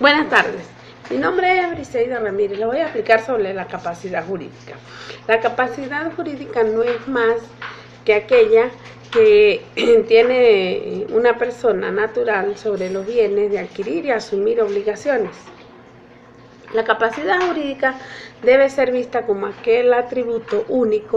Buenas tardes, mi nombre es Briseida Ramírez. Le voy a explicar sobre la capacidad jurídica. La capacidad jurídica no es más que aquella que tiene una persona natural sobre los bienes de adquirir y asumir obligaciones. La capacidad jurídica debe ser vista como aquel atributo único,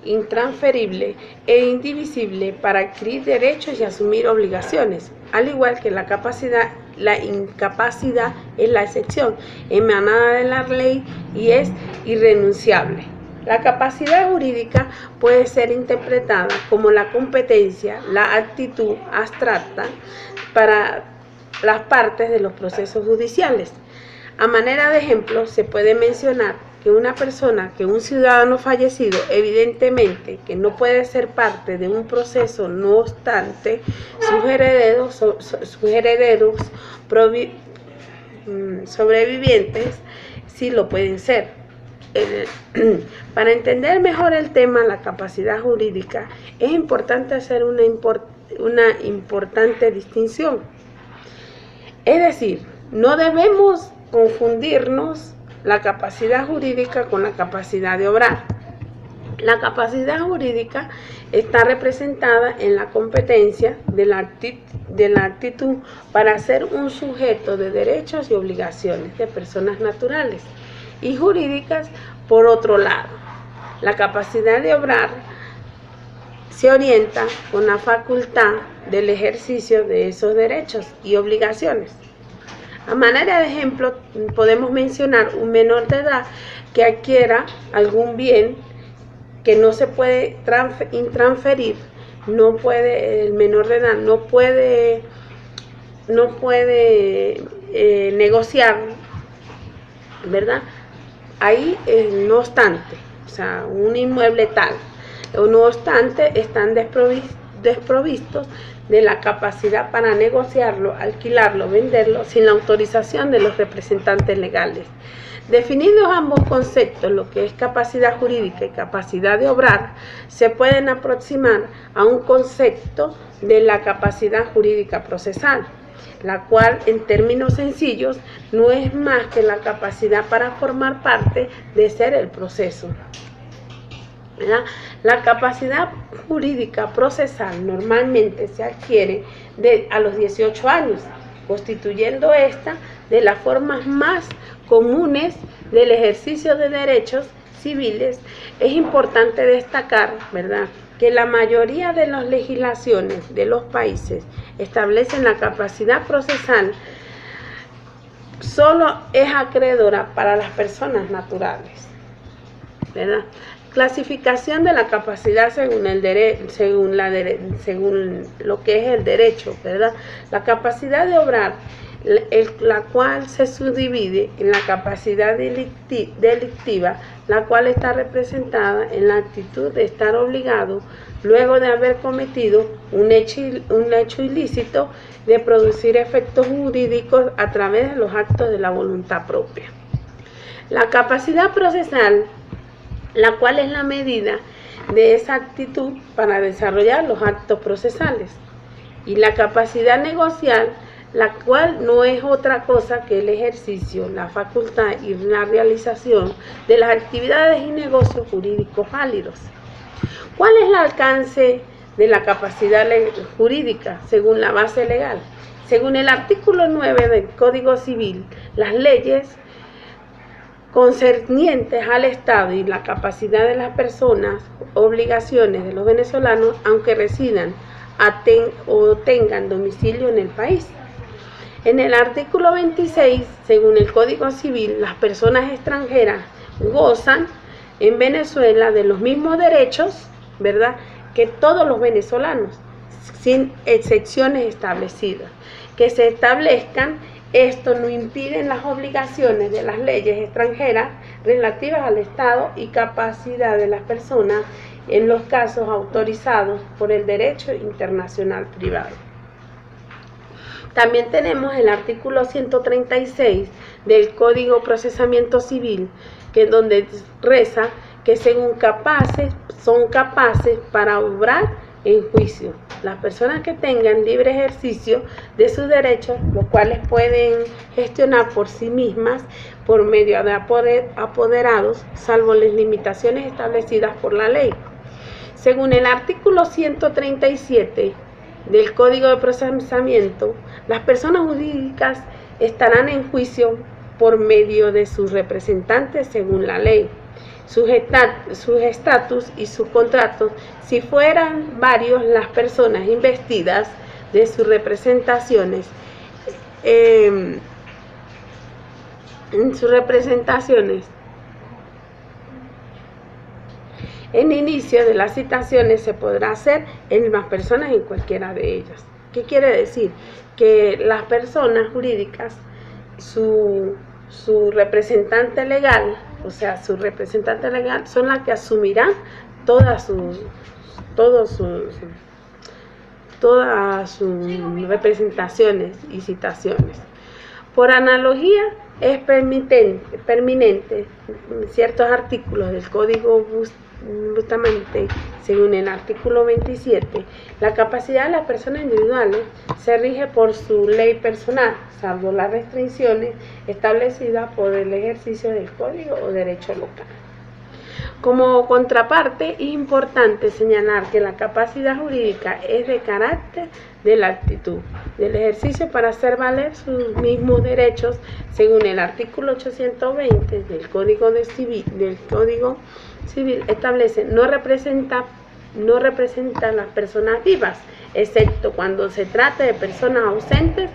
intransferible e indivisible para adquirir derechos y asumir obligaciones, al igual que la incapacidad es la excepción emanada de la ley y es irrenunciable. La capacidad jurídica puede ser interpretada como la competencia, la actitud abstracta para las partes de los procesos judiciales. A manera de ejemplo, se puede mencionar que un ciudadano fallecido, evidentemente que no puede ser parte de un proceso, no obstante, sus herederos sobrevivientes sí lo pueden ser. Para entender mejor el tema, la capacidad jurídica, es importante hacer una importante distinción. Es decir, no debemos confundirnos la capacidad jurídica con la capacidad de obrar. La capacidad jurídica está representada en la competencia de la actitud para ser un sujeto de derechos y obligaciones de personas naturales y jurídicas. Por otro lado, la capacidad de obrar se orienta con la facultad del ejercicio de esos derechos y obligaciones. A manera de ejemplo, podemos mencionar un menor de edad que adquiera algún bien que no se puede intransferir. El menor de edad no puede negociar, ¿verdad? Ahí, no obstante, un inmueble tal, no obstante, están desprovistos de la capacidad para negociarlo, alquilarlo, venderlo sin la autorización de los representantes legales. Definidos ambos conceptos, lo que es capacidad jurídica y capacidad de obrar, se pueden aproximar a un concepto de la capacidad jurídica procesal, la cual, en términos sencillos, no es más que la capacidad para formar parte de ser el proceso. La capacidad jurídica procesal normalmente se adquiere a los 18 años, constituyendo esta de las formas más comunes del ejercicio de derechos civiles. Es importante destacar, ¿verdad?, que la mayoría de las legislaciones de los países establecen la capacidad procesal solo es acreedora para las personas naturales, ¿verdad? Clasificación de la capacidad según lo que es el derecho, ¿verdad? La capacidad de obrar, la cual se subdivide en la capacidad delictiva, la cual está representada en la actitud de estar obligado, luego de haber cometido un hecho ilícito, de producir efectos jurídicos a través de los actos de la voluntad propia. La capacidad procesal, la cual es la medida de esa actitud para desarrollar los actos procesales. Y la capacidad negocial, la cual no es otra cosa que el ejercicio, la facultad y la realización de las actividades y negocios jurídicos válidos. ¿Cuál es el alcance de la capacidad jurídica según la base legal? Según el artículo 9 del Código Civil, las leyes concernientes al Estado y la capacidad de las personas, obligaciones de los venezolanos, aunque residan o tengan domicilio en el país. En el artículo 26, según el Código Civil, las personas extranjeras gozan en Venezuela de los mismos derechos, ¿verdad?, que todos los venezolanos, sin excepciones establecidas. Que se establezcan, esto no impide las obligaciones de las leyes extranjeras relativas al Estado y capacidad de las personas en los casos autorizados por el derecho internacional privado. También tenemos el artículo 136 del Código de Procesamiento Civil, que donde reza que son capaces para obrar en juicio. Las personas que tengan libre ejercicio de sus derechos, los cuales pueden gestionar por sí mismas por medio de apoderados, salvo las limitaciones establecidas por la ley. Según el artículo 137 del Código de Procesamiento, las personas jurídicas estarán en juicio por medio de sus representantes según la ley, sus estatus y sus contratos, si fueran varios las personas investidas de sus representaciones. En inicio de las citaciones se podrá hacer en más personas en cualquiera de ellas. ¿Qué quiere decir? Que las personas jurídicas, su representante legal, son las que asumirán todas sus representaciones y citaciones. Por analogía, es permanente ciertos artículos del Código Bustamante, según el artículo 27, la capacidad de las personas individuales se rige por su ley personal, salvo las restricciones establecidas por el ejercicio del código o derecho local. Como contraparte, es importante señalar que la capacidad jurídica es de carácter de la actitud del ejercicio para hacer valer sus mismos derechos, según el artículo 820 del Código Civil establece no representa a las personas vivas, excepto cuando se trate de personas ausentes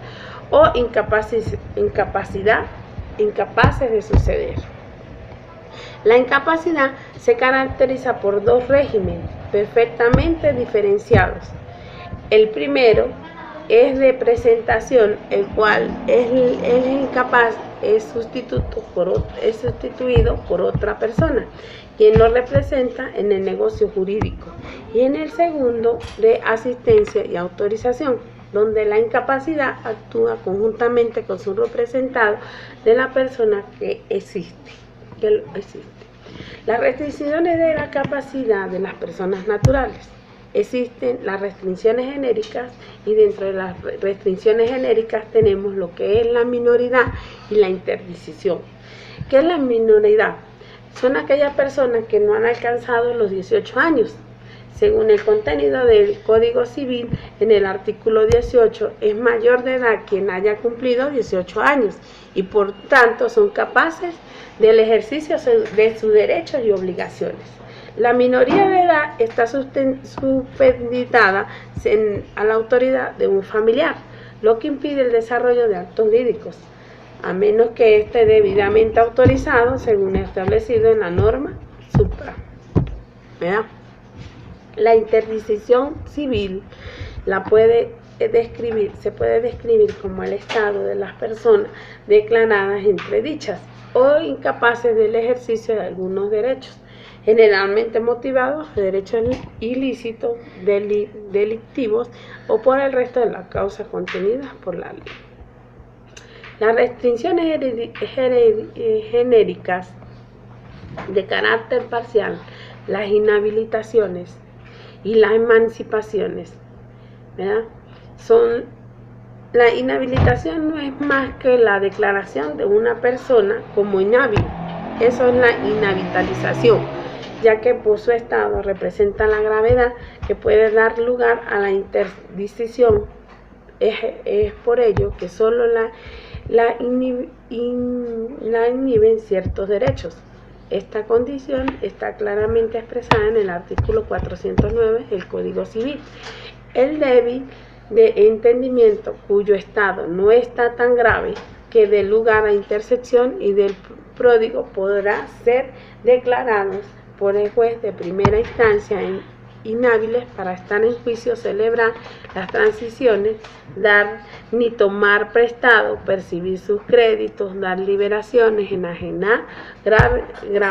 o incapaces de suceder. La incapacidad se caracteriza por dos regímenes perfectamente diferenciados. El primero es de presentación, el cual el incapaz es sustituido por otra persona, quien lo representa en el negocio jurídico. Y en el segundo, de asistencia y autorización, donde la incapacidad actúa conjuntamente con su representado de la persona que existe. Las restricciones de la capacidad de las personas naturales. Existen las restricciones genéricas, y dentro de las restricciones genéricas tenemos lo que es la minoridad y la interdicción. ¿Qué es la minoridad? Son aquellas personas que no han alcanzado los 18 años. Según el contenido del Código Civil, en el artículo 18, es mayor de edad quien haya cumplido 18 años y por tanto son capaces del ejercicio de sus derechos y obligaciones. La minoría de edad está supeditada a la autoridad de un familiar, lo que impide el desarrollo de actos jurídicos, a menos que esté debidamente autorizado según establecido en la norma supra. La interdicción civil se puede describir como el estado de las personas declaradas entredichas o incapaces del ejercicio de algunos derechos, generalmente motivados por derechos ilícitos, delictivos o por el resto de las causas contenidas por la ley. Las restricciones genéricas de carácter parcial, las inhabilitaciones y las emancipaciones, la inhabilitación no es más que la declaración de una persona como inhábil. Eso es la inhabilitación, ya que por su estado representa la gravedad que puede dar lugar a la interdicción. Es por ello que solo la inhiben ciertos derechos. Esta condición está claramente expresada en el artículo 409 del Código Civil. El débil de entendimiento cuyo estado no está tan grave que dé lugar a intersección y del pródigo podrá ser declarados por el juez de primera instancia inhábiles para estar en juicio, celebrar las transiciones, dar ni tomar prestado, percibir sus créditos, dar liberaciones, enajenar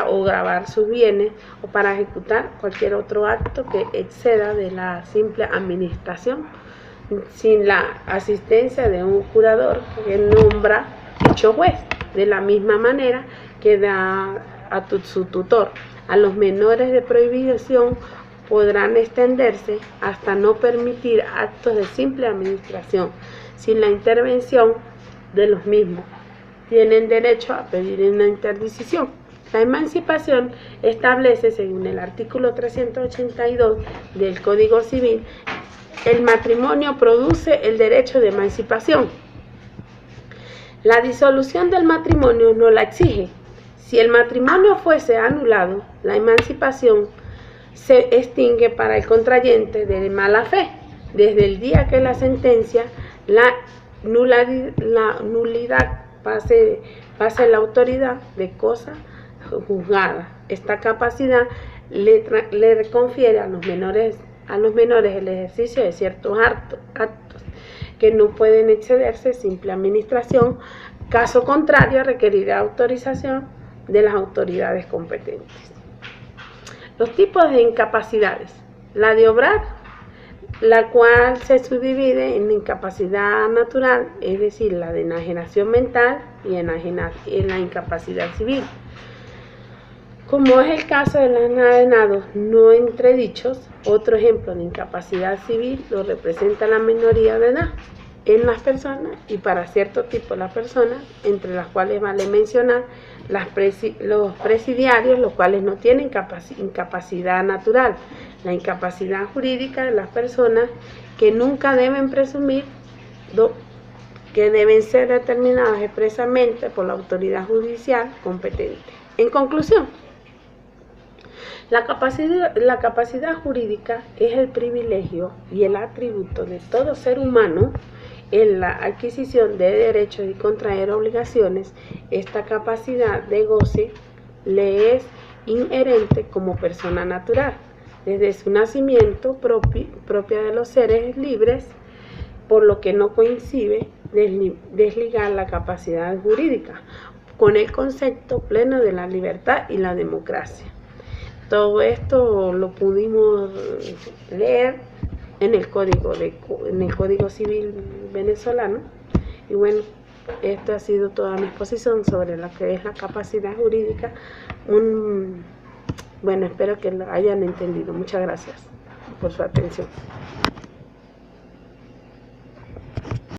o gravar sus bienes o para ejecutar cualquier otro acto que exceda de la simple administración sin la asistencia de un curador que nombra dicho juez, de la misma manera que da a su tutor. A los menores de prohibición podrán extenderse hasta no permitir actos de simple administración sin la intervención de los mismos. Tienen derecho a pedir una interdicción. La emancipación establece, según el artículo 382 del Código Civil, el matrimonio produce el derecho de emancipación. La disolución del matrimonio no la exige. Si el matrimonio fuese anulado, la emancipación se extingue para el contrayente de mala fe, desde el día que la sentencia, la nulidad pase la autoridad de cosa juzgada. Esta capacidad le confiere a los menores el ejercicio de ciertos actos que no pueden excederse simple administración. Caso contrario, requerirá autorización de las autoridades competentes. Los tipos de incapacidades. La de obrar, la cual se subdivide en incapacidad natural, es decir, la de enajenación mental, y en la incapacidad civil. Como es el caso de los enajenados no entredichos, otro ejemplo de incapacidad civil lo representa la minoría de edad en las personas y para cierto tipo de las personas, entre las cuales vale mencionar los presidiarios, los cuales no tienen incapacidad natural, la incapacidad jurídica de las personas que nunca deben presumir, que deben ser determinadas expresamente por la autoridad judicial competente. En conclusión, la capacidad jurídica es el privilegio y el atributo de todo ser humano en la adquisición de derechos y contraer obligaciones. Esta capacidad de goce le es inherente como persona natural, desde su nacimiento, propia de los seres libres, por lo que no coincide desligar la capacidad jurídica con el concepto pleno de la libertad y la democracia. Todo esto lo pudimos leer en el Código Civil venezolano. Y bueno, esto ha sido toda mi exposición sobre lo que es la capacidad jurídica. Bueno, espero que lo hayan entendido. Muchas gracias por su atención.